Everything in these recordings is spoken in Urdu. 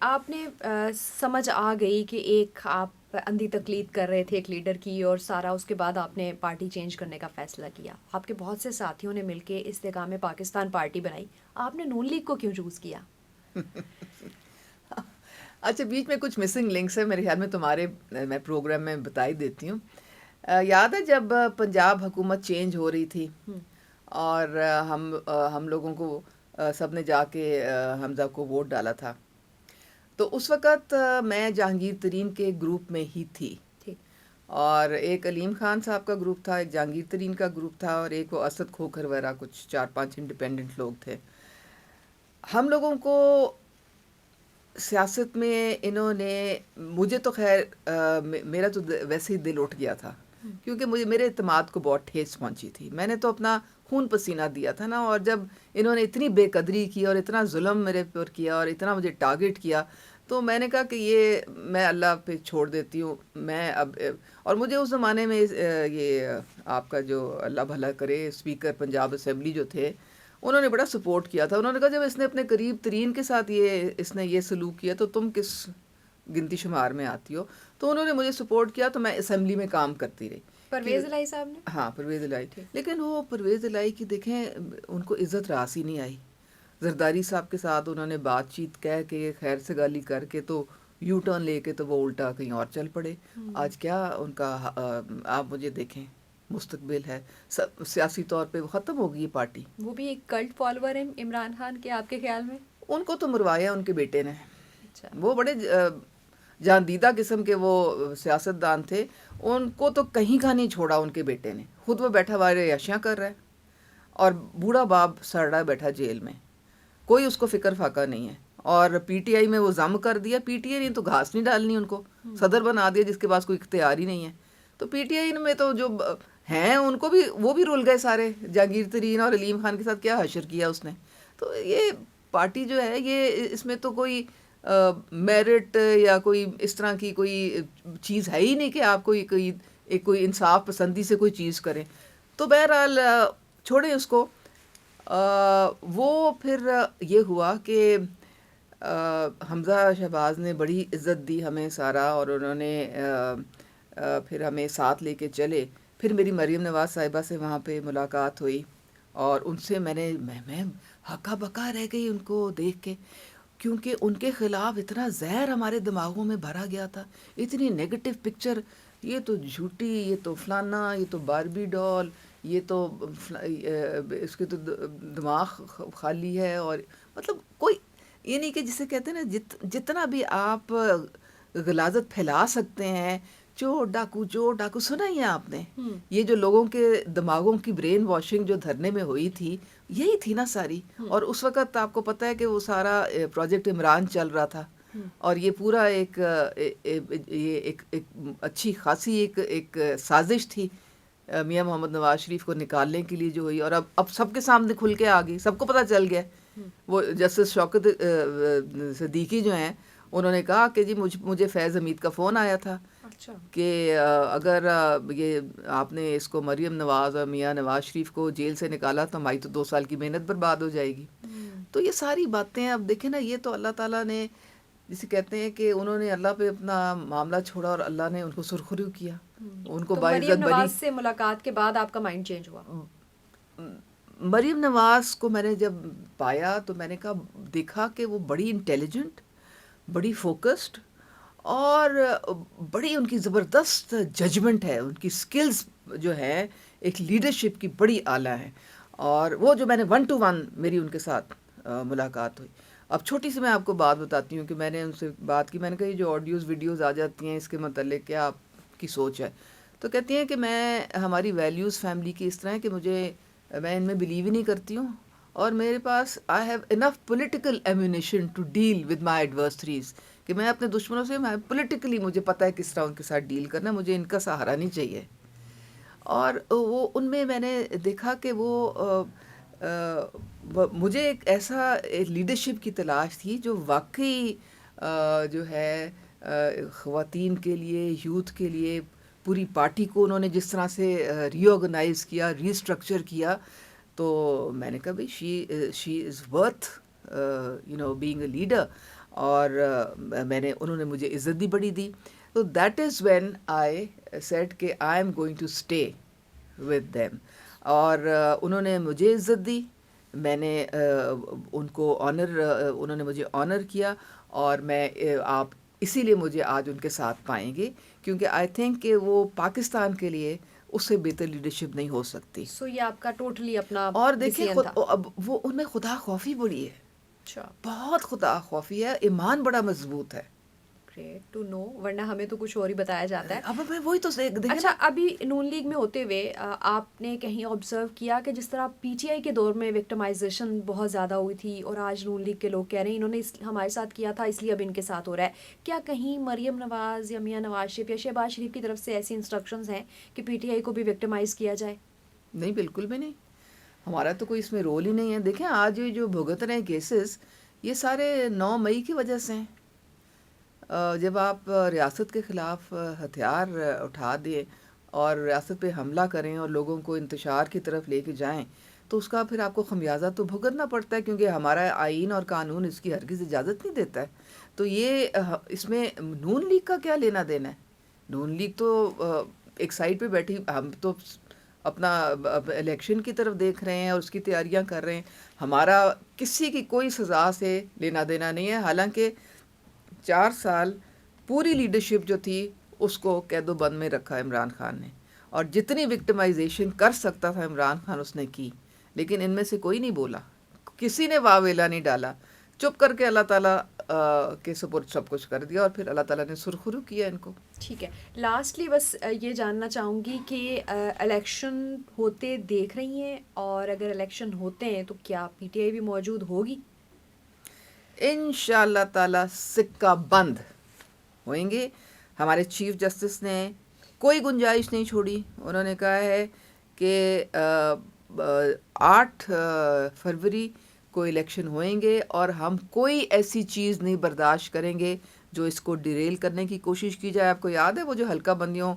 آپ نے سمجھ آ گئی کہ ایک آپ اندھی تقلید کر رہے تھے ایک لیڈر کی، اور سارا اس کے بعد آپ نے پارٹی چینج کرنے کا فیصلہ کیا. آپ کے بہت سے ساتھیوں نے مل کے استحکام پاکستان پارٹی بنائی. آپ نے نون لیگ کو کیوں چوز کیا؟ اچھا، بیچ میں کچھ مسنگ لنکس ہے میرے خیال میں، تمہارے میں پروگرام میں بتا ہی دیتی ہوں. یاد ہے جب پنجاب حکومت چینج ہو رہی تھی اور ہم لوگوں کو سب نے جا کے حمزہ کو ووٹ ڈالا تھا، تو اس وقت میں جہانگیر ترین کے گروپ میں ہی تھی، ٹھیک. اور ایک علیم خان صاحب کا گروپ تھا، ایک جہانگیر ترین کا گروپ تھا، اور ایک وہ اسد کھوکھر وغیرہ کچھ 4-5 انڈیپینڈنٹ لوگ تھے. ہم لوگوں کو سیاست میں انہوں نے، مجھے تو خیر میرا تو ویسے ہی دل اٹھ گیا تھا، کیونکہ مجھے میرے اعتماد کو بہت ٹھیس پہنچی تھی. میں نے تو اپنا خون پسینہ دیا تھا نا، اور جب انہوں نے اتنی بے قدری کی اور اتنا ظلم میرے پر کیا اور اتنا مجھے ٹارگٹ کیا، تو میں نے کہا کہ یہ میں اللہ پہ چھوڑ دیتی ہوں. میں اب اور مجھے اس زمانے میں یہ آپ کا جو اللہ بھلا کرے اسپیکر پنجاب اسمبلی جو تھے، انہوں نے بڑا سپورٹ کیا تھا. انہوں نے کہا جب اس نے اپنے قریب ترین کے ساتھ اس نے یہ سلوک کیا تو تم کس گنتی شمار میں آتی ہو. تو انہوں نے مجھے سپورٹ کیا، تو میں اسمبلی میں کام کرتی رہی. پرویز الہی صاحب نے. ہاں، پرویز الہی. ٹھیک. لیکن وہ پرویز الہی کی دیکھیں ان کو عزت راس ہی نہیں آئی. زرداری صاحب کے ساتھ انہوں نے بات چیت کہہ کے خیر سے گالی کر کے تو یو ٹرن لے کے تو وہ الٹا کہیں اور چل پڑے. آج کیا ان کا آپ مجھے دیکھیں مستقبل ہے، سیاسی طور پہ وہ ختم ہو گئی یہ پارٹی. وہ بھی ایک کلٹ فالوور ہیں عمران خان کے، آپ کے خیال میں؟ ان کو تو مروایا ان کے بیٹے نے. اچھا. وہ بڑے جاندیدہ قسم کے وہ سیاستدان تھے، ان کو تو کہیں کا نہیں چھوڑا ان کے بیٹے نے. خود وہ بیٹھا وائر عشیاں کر رہا ہے، اور بوڑھا باپ سڑ رہا ہے بیٹھا جیل میں، کوئی اس کو فکر فاقہ نہیں ہے. اور پی ٹی آئی میں وہ ضم کر دیا. پی ٹی آئی نے تو گھاس نہیں ڈالنی ان کو، صدر بنا دیا جس کے پاس کوئی اختیار ہی نہیں ہے. تو پی ٹی آئی میں تو جو ہیں ان کو بھی وہ بھی رول گئے سارے. جہانگیر ترین اور علیم خان کے ساتھ کیا حشر کیا اس نے. تو یہ پارٹی جو ہے یہ اس میں تو کوئی میرٹ یا کوئی اس طرح کی کوئی چیز ہے ہی نہیں کہ آپ کوئی انصاف پسندی سے کوئی چیز کریں. تو بہرحال چھوڑیں اس کو. وہ پھر یہ ہوا کہ حمزہ شہباز نے بڑی عزت دی ہمیں سارا، اور انہوں نے پھر ہمیں ساتھ لے کے چلے. پھر میری مریم نواز صاحبہ سے وہاں پہ ملاقات ہوئی، اور ان سے میں ہکا بکا رہ گئی ان کو دیکھ کے، کیونکہ ان کے خلاف اتنا زہر ہمارے دماغوں میں بھرا گیا تھا، اتنی نیگیٹو پکچر، یہ تو جھوٹی، یہ تو فلانا، یہ تو باربی ڈال، یہ تو اس کے تو دماغ خالی ہے. اور مطلب کوئی یہ نہیں کہ جسے کہتے ہیں نا جتنا بھی آپ غلاظت پھیلا سکتے ہیں، چور ڈاکو سنا ہی ہے آپ نے. یہ جو لوگوں کے دماغوں کی برین واشنگ جو دھرنے میں ہوئی تھی، یہی تھی نا ساری. اور اس وقت آپ کو پتہ ہے کہ وہ سارا پروجیکٹ عمران چل رہا تھا، اور یہ پورا ایک اچھی خاصی ایک سازش تھی میاں محمد نواز شریف کو نکالنے کے لیے جو ہوئی. اور اب سب کے سامنے کھل کے آ گئی، سب کو پتہ چل گیا. وہ جسٹس شوکت صدیقی جو ہیں، انہوں نے کہا کہ جی مجھے فیض حمید کا فون آیا تھا کہ اگر یہ آپ نے اس کو مریم نواز اور میاں نواز شریف کو جیل سے نکالا تو ہماری تو 2 سال کی محنت برباد ہو جائے گی. تو یہ ساری باتیں اب دیکھیں نا، یہ تو اللہ تعالیٰ نے جسے کہتے ہیں کہ انہوں نے اللہ پہ اپنا معاملہ چھوڑا اور اللہ نے ان کو سرخرو کیا، ان کو تو باعزت مریم بری. نواز سے ملاقات کے بعد آپ کا مائنڈ چینج ہوا؟ مریم نواز کو میں نے جب پایا تو میں نے کہا، دیکھا کہ وہ بڑی انٹیلیجنٹ، بڑی فوکسڈ، اور بڑی ان کی زبردست ججمنٹ ہے، ان کی سکلز جو ہے ایک لیڈرشپ کی بڑی اعلیٰ ہے. اور وہ جو میں نے 1 to 1 میری ان کے ساتھ ملاقات ہوئی. اب چھوٹی سی میں آپ کو بات بتاتی ہوں کہ میں نے ان سے بات کی. میں نے کہا یہ جو آڈیوز ویڈیوز آ جاتی ہیں اس کے متعلق کیا آپ کی سوچ ہے؟ تو کہتی ہیں کہ ہماری ویلیوز فیملی کی اس طرح ہے کہ میں ان میں بلیو ہی نہیں کرتی ہوں، اور میرے پاس I have enough political ammunition to deal with my adversaries, کہ میں اپنے دشمنوں سے پولیٹیکلی مجھے پتہ ہے کس طرح ان کے ساتھ ڈیل کرنا، مجھے ان کا سہارا نہیں چاہیے. اور وہ ان میں نے دیکھا کہ وہ مجھے ایک ایسا لیڈرشپ کی تلاش تھی جو واقعی جو ہے خواتین کے لیے، یوتھ کے لیے، پوری پارٹی کو انہوں نے جس طرح سے ری آرگنائز کیا، ری اسٹرکچر کیا. تو میں نے کہا بھائی she is worth being a leader. اور انہوں نے مجھے عزت بھی بڑی دی. تو that is when I said کہ I am going to stay with them. اور انہوں نے مجھے عزت دی, میں نے ان کو انہوں نے مجھے آنر کیا, اور میں آپ اسی لیے مجھے آج ان کے ساتھ پائیں گے, کیونکہ آئی تھنک کہ وہ پاکستان کے لیے اس سے بہتر لیڈرشپ نہیں ہو سکتی. سو یہ آپ کا ٹوٹلی اپنا اور دیکھیں ڈیسیژن تھا. اب وہ ان میں خدا خوفی بڑی ہے, اچھا, بہت خدا خوفی ہے, ایمان بڑا مضبوط ہے. گریٹ ٹو نو, ورنہ ہمیں تو کچھ اور ہی بتایا جاتا ہے. اب میں وہی تو دیکھیں. اچھا, ابھی نون لیگ میں ہوتے ہوئے آپ نے کہیں آبزرو کیا کہ جس طرح پی ٹی آئی کے دور میں وکٹمائزیشن بہت زیادہ ہوئی تھی, اور آج نون لیگ کے لوگ کہہ رہے ہیں انہوں نے ہمارے ساتھ کیا تھا اس لیے اب ان کے ساتھ ہو رہا ہے, کیا کہیں مریم نواز یا میاں نواز شریف یا شہباز شریف کی طرف سے ایسی انسٹرکشنز ہیں کہ پی ٹی آئی کو بھی وکٹمائز کیا جائے؟ نہیں, بالکل بھی نہیں, ہمارا تو کوئی اس میں رول ہی نہیں ہے. دیکھیں آج جو بھگت رہے ہیں کیسز, یہ سارے 9 مئی کی وجہ سے ہیں. جب آپ ریاست کے خلاف ہتھیار اٹھا دیں اور ریاست پہ حملہ کریں اور لوگوں کو انتشار کی طرف لے کے جائیں, تو اس کا پھر آپ کو خمیازہ تو بھگتنا پڑتا ہے, کیونکہ ہمارا آئین اور قانون اس کی ہرگز اجازت نہیں دیتا ہے. تو یہ اس میں نون لیگ کا کیا لینا دینا ہے؟ نون لیگ تو ایک سائڈ پہ بیٹھی, ہم تو اپنا الیکشن کی طرف دیکھ رہے ہیں اور اس کی تیاریاں کر رہے ہیں. ہمارا کسی کی کوئی سزا سے لینا دینا نہیں ہے. حالانکہ 4 سال پوری لیڈرشپ جو تھی اس کو قید و بند میں رکھا عمران خان نے, اور جتنی وکٹمائزیشن کر سکتا تھا عمران خان اس نے کی, لیکن ان میں سے کوئی نہیں بولا, کسی نے واویلا نہیں ڈالا, چپ کر کے اللہ تعالیٰ کے سپرد سب کچھ کر دیا, اور پھر اللہ تعالیٰ نے سرخرو کیا ان کو. ٹھیک ہے, لاسٹلی بس یہ جاننا چاہوں گی کہ الیکشن ہوتے دیکھ رہی ہیں, اور اگر الیکشن ہوتے ہیں تو کیا پی ٹی آئی بھی موجود ہوگی؟ انشاءاللہ تعالیٰ سکہ بند ہوئیں گے. ہمارے چیف جسٹس نے کوئی گنجائش نہیں چھوڑی. انہوں نے کہا ہے کہ 8 فروری کو الیکشن ہوئیں گے, اور ہم کوئی ایسی چیز نہیں برداشت کریں گے جو اس کو ڈیریل کرنے کی کوشش کی جائے. آپ کو یاد ہے وہ جو حلقہ بندیوں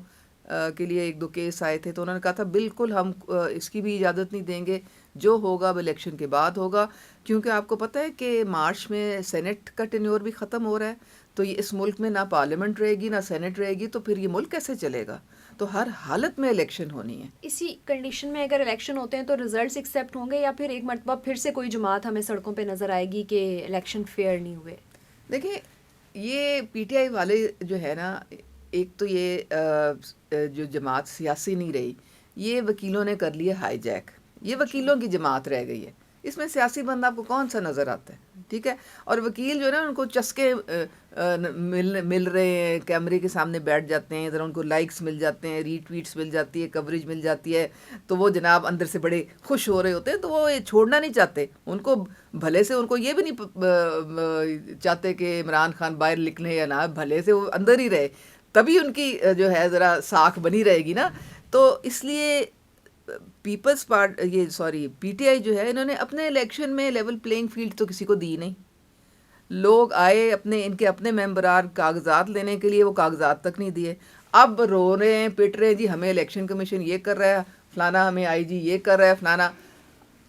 کے لیے 1-2 کیس آئے تھے, تو انہوں نے کہا تھا بالکل ہم اس کی بھی اجازت نہیں دیں گے, جو ہوگا اب الیکشن کے بعد ہوگا. کیونکہ آپ کو پتہ ہے کہ مارچ میں سینٹ کا ٹینیور بھی ختم ہو رہا ہے, تو یہ اس ملک میں نہ پارلیمنٹ رہے گی نہ سینٹ رہے گی, تو پھر یہ ملک کیسے چلے گا؟ تو ہر حالت میں الیکشن ہونی ہے. اسی کنڈیشن میں اگر الیکشن ہوتے ہیں تو ریزلٹس ایکسیپٹ ہوں گے, یا پھر ایک مرتبہ پھر سے کوئی جماعت ہمیں سڑکوں پہ نظر آئے گی کہ الیکشن فیئر نہیں ہوئے؟ دیکھیں یہ پی ٹی آئی والے جو ہے نا, ایک تو یہ جو جماعت سیاسی نہیں رہی, یہ وکیلوں نے کر لیا ہائی جیک, یہ وکیلوں کی جماعت رہ گئی ہے. اس میں سیاسی بندہ آپ کو کون سا نظر آتا ہے؟ ٹھیک ہے, اور وکیل جو ہے نا ان کو چسکے مل رہے ہیں, کیمرے کے سامنے بیٹھ جاتے ہیں, ذرا ان کو لائکس مل جاتے ہیں, ری ٹویٹس مل جاتی ہے, کوریج مل جاتی ہے, تو وہ جناب اندر سے بڑے خوش ہو رہے ہوتے ہیں, تو وہ یہ چھوڑنا نہیں چاہتے. ان کو بھلے سے ان کو یہ بھی نہیں چاہتے کہ عمران خان باہر نکلیں یا نہ, بھلے سے وہ اندر ہی رہے, تبھی ان کی جو ہے ذرا ساکھ بنی رہے گی نا. تو اس لیے پیپلز پی ٹی آئی جو ہے, انہوں نے اپنے الیکشن میں لیول پلینگ فیلڈ تو کسی کو دی نہیں. لوگ آئے ان کے اپنے ممبران کاغذات لینے کے لیے, وہ کاغذات تک نہیں دیے. اب رو رہے ہیں, پٹ رہے ہیں, جی ہمیں الیکشن کمیشن یہ کر رہا ہے, فلانا ہمیں آئی جی یہ کر رہا ہے, فلانا.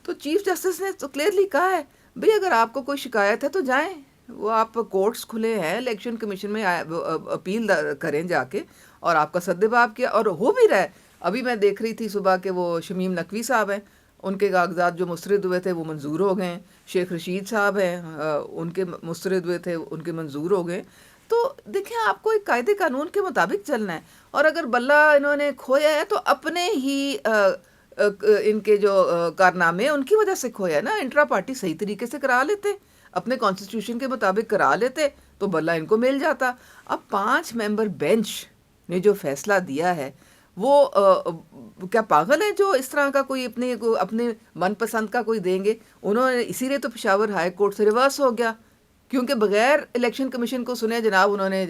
تو چیف جسٹس نے تو کلیئرلی کہا ہے بھئی اگر آپ کو کوئی شکایت ہے تو جائیں, وہ آپ کورٹس کھلے ہیں, الیکشن کمیشن میں اپیل کریں جا کے, اور آپ کا سدباب کیا, اور ہو بھی رہا ہے. ابھی میں دیکھ رہی تھی صبح کہ وہ شمیم نقوی صاحب ہیں, ان کے کاغذات جو مسترد ہوئے تھے وہ منظور ہو گئے ہیں. شیخ رشید صاحب ہیں, ان کے مسترد ہوئے تھے, ان کے منظور ہو گئے. تو دیکھیں آپ کو ایک قاعدے قانون کے مطابق چلنا ہے, اور اگر بلہ انہوں نے کھویا ہے تو اپنے ہی ان کے جو کارنامے ان کی وجہ سے کھویا ہے نا. انٹرا پارٹی صحیح طریقے سے کرا لیتے, اپنے کانسٹیٹیوشن کے مطابق کرا لیتے تو بلہ ان کو مل جاتا. اب 5 ممبر بینچ نے جو فیصلہ دیا ہے, وہ کیا پاگل ہے جو اس طرح کا کوئی اپنے من پسند کا کوئی دیں گے؟ انہوں نے اسی لیے تو پشاور ہائی کورٹ سے ریورس ہو گیا, کیونکہ بغیر الیکشن کمیشن کو سنے جناب انہوں نے اس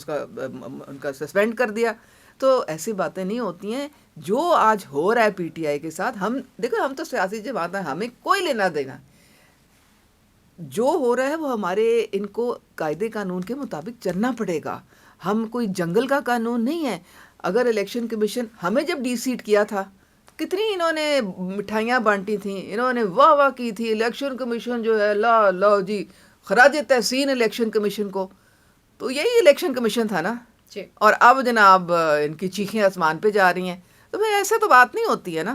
کا ان کا سسپینڈ کر دیا. تو ایسی باتیں نہیں ہوتی ہیں. جو آج ہو رہا ہے پی ٹی آئی کے ساتھ, ہم تو سیاسی جماعت ہیں, ہمیں کوئی لینا دینا. جو ہو رہا ہے وہ ہمارے ان کو قاعدے قانون کے مطابق چلنا پڑے گا. ہم کوئی جنگل کا قانون نہیں ہے. اگر الیکشن کمیشن ہمیں جب ڈی سیٹ کیا تھا, کتنی انہوں نے مٹھائیاں بانٹی تھیں, انہوں نے واہ واہ کی تھی الیکشن کمیشن جو ہے, لا لا جی خراج تحسین الیکشن کمیشن کو. تو یہی الیکشن کمیشن تھا نا. جی. اور اب جناب ان کی چیخیں آسمان پہ جا رہی ہیں. تو بھائی ایسے تو بات نہیں ہوتی ہے نا.